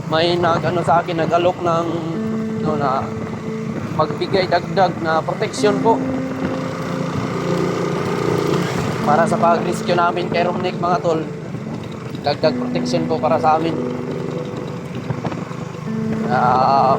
may nag-ano sa akin, nag-alok ng ano, na magbigay dagdag na protection po para sa pag-rescue namin kay Romnick mga tol. Dagdag protection po para sa amin.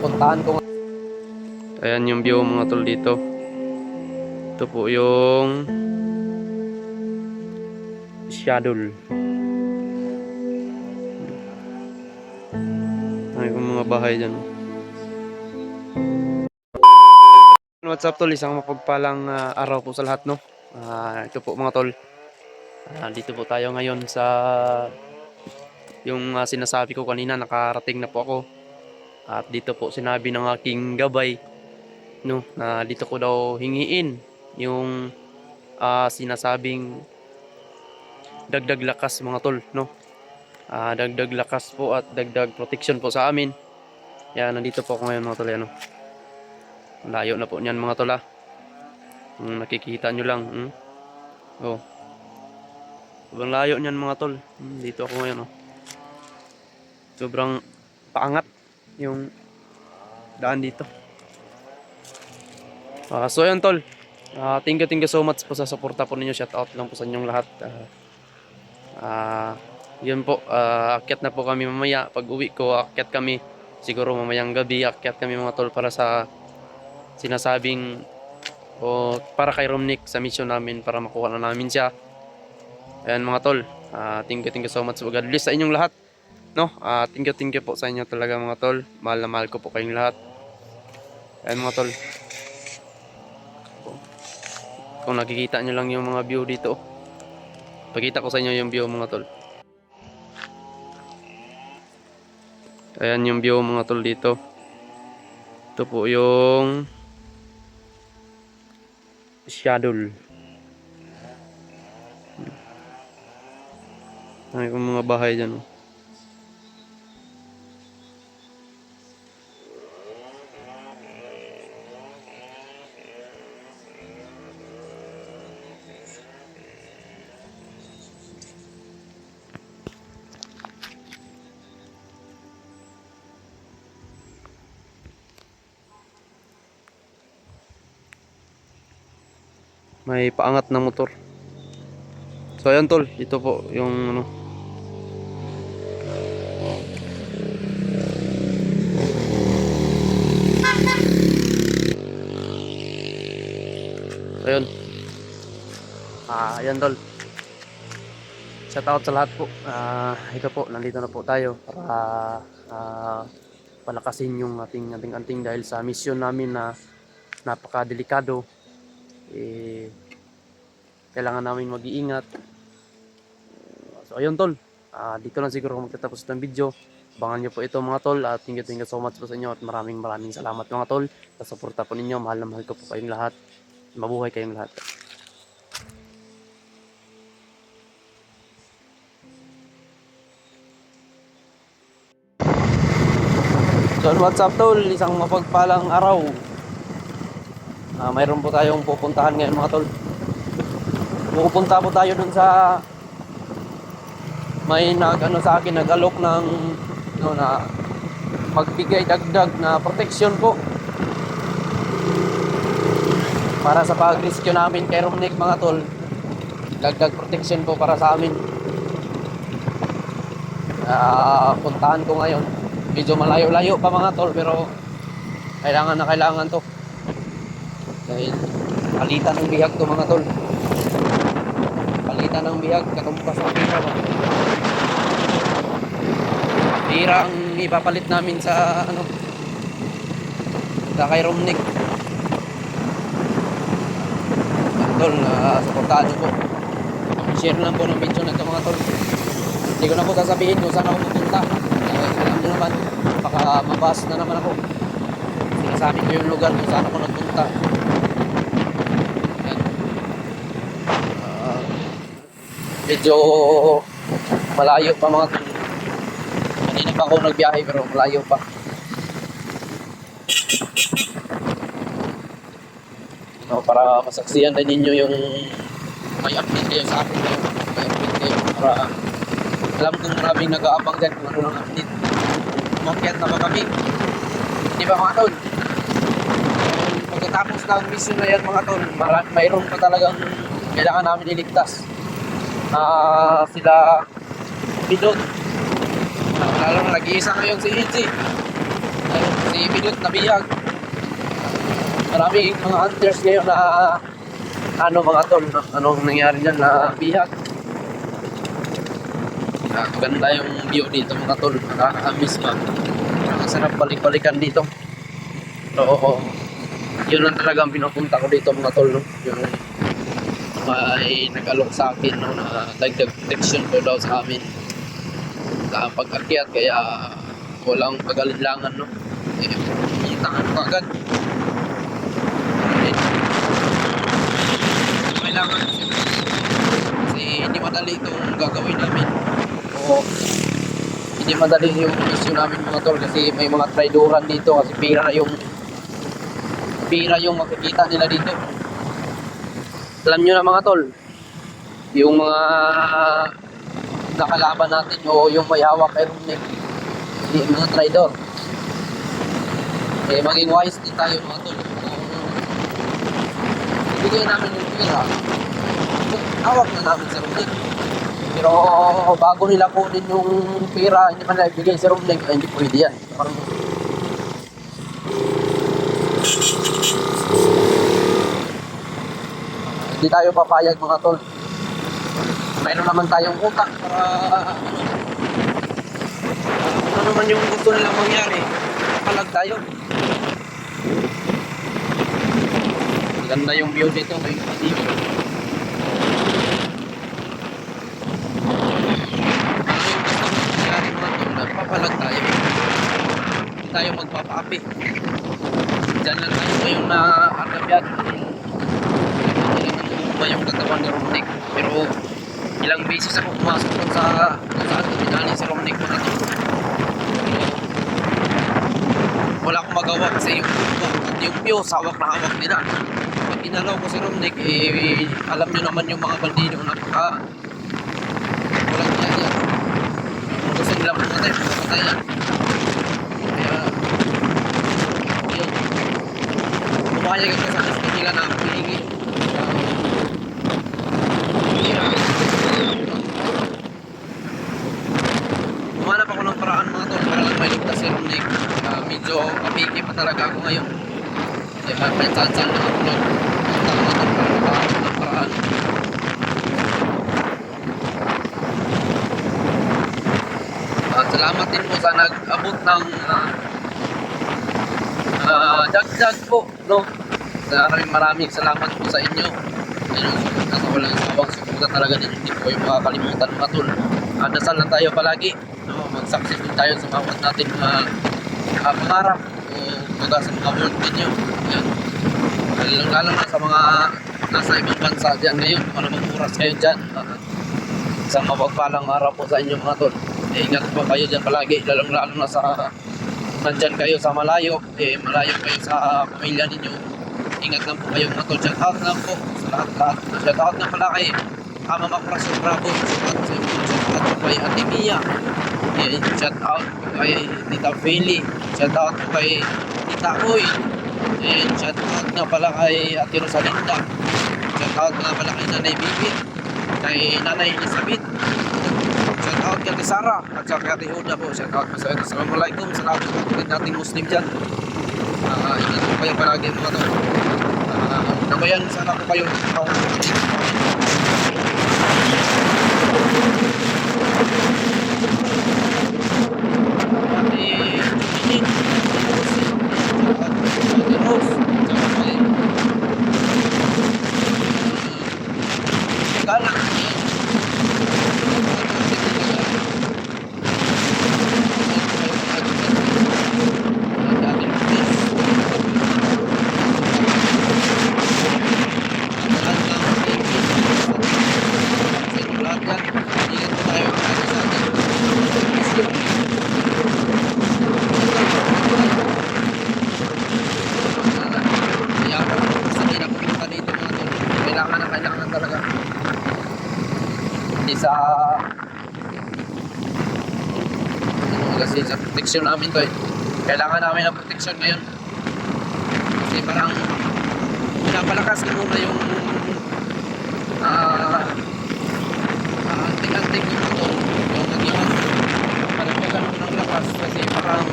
Puntahan ko. Ayan yung view mga tol dito. Ito po yung schedule. Ay, yung mga bahay dyan. What's up tol? Isang mapagpalang araw po sa lahat, no? Ito po mga tol. Dito po tayo ngayon sa yung sinasabi ko kanina, nakarating na po ako. At dito po sinabi ng aking gabay, no, na dito ko daw hingiin yung sinasabing dagdag lakas mga tol, no? Dagdag lakas po at dagdag protection po sa amin. Yan, nandito po ako ngayon mga tol, ano. Layo na po niyan mga tol, nakikita nyo lang. Oh. Sobrang layo niyan mga tol. Dito ako ngayon, oh. Sobrang paangat yung daan dito. So yun tol. Thank you so much po sa suporta po ninyo. Shout out lang po sa inyong lahat. Yun po, akyat na po kami mamaya. Pag uwi ko, akyat kami. Siguro mamayang gabi, akyat kami mga tol para sa sinasabing para kay Romnick sa mission namin para makuha na namin siya. Ayan mga tol. Thank you so much. God bless sa inyong lahat. No? Thank you po sa inyo talaga mga tol. Mahal na mahal ko po kayong lahat. Ayan mga tol. Kung nakikita nyo lang yung mga view dito, pakita ko sa inyo yung view mga tol. Ayan yung view mga tol dito. Ito po yung schedule. Ay, yung mga bahay dyan. May paangat na motor. So ayan tol, dito po yung ano. So ayun. Ayan tol. Shout out sa lahat po. Ito po, nandito na po tayo para palakasin yung ating anting dahil sa mission namin na napakadelikado. Kailangan namin mag-iingat. So ayun tol, dito lang siguro magtatapos ng video. Abangan nyo po ito mga tol. Thank you so much po sa inyo at maraming salamat mga tol sa suporta po ninyo. Mahal na mahal ko po kayong lahat. Mabuhay kayong lahat. So what's up tol, isang mapagpalang araw. Mayroon po tayong pupuntahan ngayon mga tol. Pupunta po tayo dun sa may nag-ano sa akin, nag-alok ng na magbigay dagdag na protection po para sa pag-rescue namin kay Romnick mga tol. Dagdag protection po para sa amin. Puntahan ko ngayon. Medyo malayo-layo pa mga tol pero kailangan to. Dahil palitan ng bihag to mga tol. Palitan ng bihag, katumpas ng pira ba? Pira ang ipapalit namin sa ano, sa kay Romnick. Tol, suportahan nyo po. Share lang po ng video na ito mga tol. Hindi ko na po sasabihin kung saan ako pupunta. Alam nyo naman, baka mabas na naman ako. Sinasabi ko yung lugar kung saan ako nagpunta. Medyo malayo pa mga tol. Kanina pa ako nagbiyahe pero malayo pa. Para masaksiyan din ninyo yung may update kayo sa akin ngayon. May update kayo para alam kong maraming nag-aabang dyan kung ano lang update. umakyat na ba kami. Di ba mga tol? Pagkatapos ng mission na yan mga tol, mayroon pa talagang kailangan namin iligtas. Sila Bidot. Lalo na nag-iisa ngayon si EJ. Si Bidot na biyag. Maraming mga hunters ngayon na mga tol, anong nangyari dyan na bihag. Ganda yung view dito mga tol, nakaka-miss pa. Ang sarap balik-balikan dito. Oo, yun lang talaga ang pinupunta ko dito mga tol, no? Yung may nag-alok sa akin, no, na dagdag protection ko daw sa amin sa pag-akyat, kaya walang pag-alinlangan, no? Puntahan ko agad. Kailangan kasi hindi madali itong gagawin namin. Oo, hindi madali yung mission namin mga tol, kasi may mga traidoran dito, kasi pira yung makikita nila dito. Alam nyo na mga tol, yung mga nakalaban natin o yung may hawak kay Romney, yung mga traidor, maging wise din tayo mga tol. Ibigay namin yung pira, hawak na namin si Romney. Pero bago nila kunin yung pira, hindi man na ibigay si Romney, hindi pwede yan. Hindi tayo papayag mga tol. Mayroon naman tayong utak para ano naman yung gusto nilang mangyari, palag tayo. Ganda yung view dito, may TV. Papalag tayo. Hindi tayo magpapaapi. Diyan lang tayo ngayong na-argabyad. Ba yung katawan ni Romnick, pero ilang beses ako pumasok kung saan pinali si Romnick ko na to. Wala akong magawa kasi yung view, hawak na hawak nila. Pag inalaw ko si Romnick, alam nyo naman yung mga bandido, walang niya. Kung gusto nilang pumatay, pumatay yan. Kaya yun, pumayag ako sa gusto nila na hihingi. Humanap ako ng paraan mga tol para lang mailigtas si Romnick. Medyo kapiki pa talaga ako ngayon. Kaya may tsan-tsan na ako nun. Punta ko na tol para ng paraan. At salamat din po sa nag-abot ng dagdag po, no? Maraming salamat po sa inyo. Nasa walang sawang suporta talaga hindi po yung makakalimutan mga tol. Dasal lang tayo palagi, no? Mag-success din tayo sa bawat natin pangarap o baga sa mga world ninyo. Lalo na sa mga nasa ibang bansa dyan ngayon, kung anong oras kayo dyan. Isang mapagpalang araw po sa inyo mga tol. Ingat po kayo dyan palagi, lalo na sa nandyan kayo sa malayo, malayo kayo sa pamilya ninyo. Ingat lang po kayo mga tol. Shout out lang po sa lahat. Shout out na pala kay Mama Praso Bravo. Shout out po kay Ate Mia. Shout out po kay Tita Feli. Shout out po kay Tita Uy. And shout out na pala kay Ate Rosalinda. Shout out na pala kay Nanay Bibit, kay Nanay Elizabeth. Shout out kay Sarah at kay Ate Huda po. Shout out po sa inyo. Assalamualaikum sa lahat ng nating Muslim dyan. Ingat po kayo palagi mga tol. Nabayan sana po kayo. kasi sa proteksyon namin to eh. Kailangan namin ng proteksyon ngayon. Kasi parang pinapalakas ko muna yung anting-anting yung motor. Yung nagyaman. Palagpagan ko ng lakas kasi parang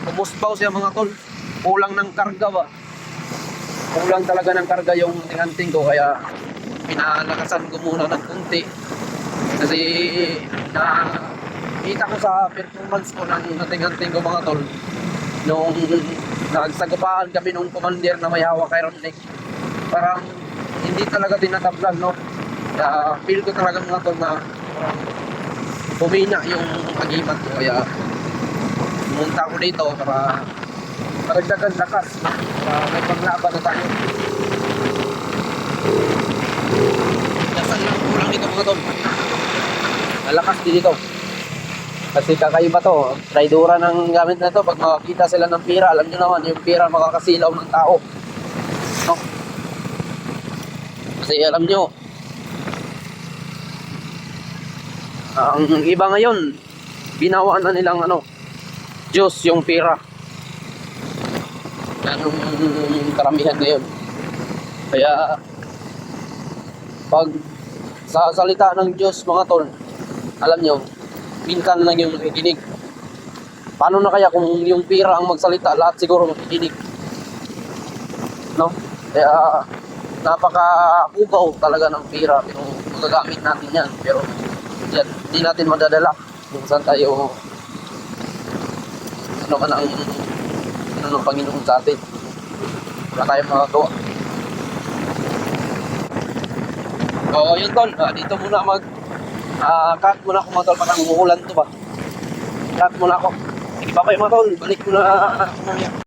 pumuspaw siya mga tol. Kulang ng karga ba? Kulang talaga ng karga yung anting-anting ko kaya pinalakasan ko muna ng kunti. Kasi kita ko sa performance ko ng anting-anting ko mga tol. Nung nagsagupaan kami nung commander na may hawak kay Ronnick, parang hindi talaga tinatablan, no? Kaya feel ko talaga mga tol na parang bumina yung agimat ko. Kaya pumunta ako dito para maragdagan lakas, para may panglaban na tayo. Lasan lang kulang dito mga tol. Malakas din dito. Kasi kakaiba to, traidura ng gamit na to. Pag makakita sila ng pira, alam nyo naman, yung pira makakasilaw ng tao, no? Kasi alam nyo, ang iba ngayon, binawa na nilang Diyos yung pira. Yan yung karamihan ngayon. Kaya pag sa salita ng Diyos mga tol, alam nyo, minsan lang yung nakikinig. Paano na kaya kung yung pira ang magsalita, lahat siguro makikinig, no? Kaya napaka-ugaw talaga ng pira, pero magagamit natin yan. Pero yan, hindi natin madadala kung saan tayo, ano man ang ng Panginoon sa atin. Wala tayong magagawa. So yun tol, dito muna cut muna ako mga tol, parang umuulan to ba. Cut muna ako. Sige pa kayo mga tol, balik ko na ako mamaya.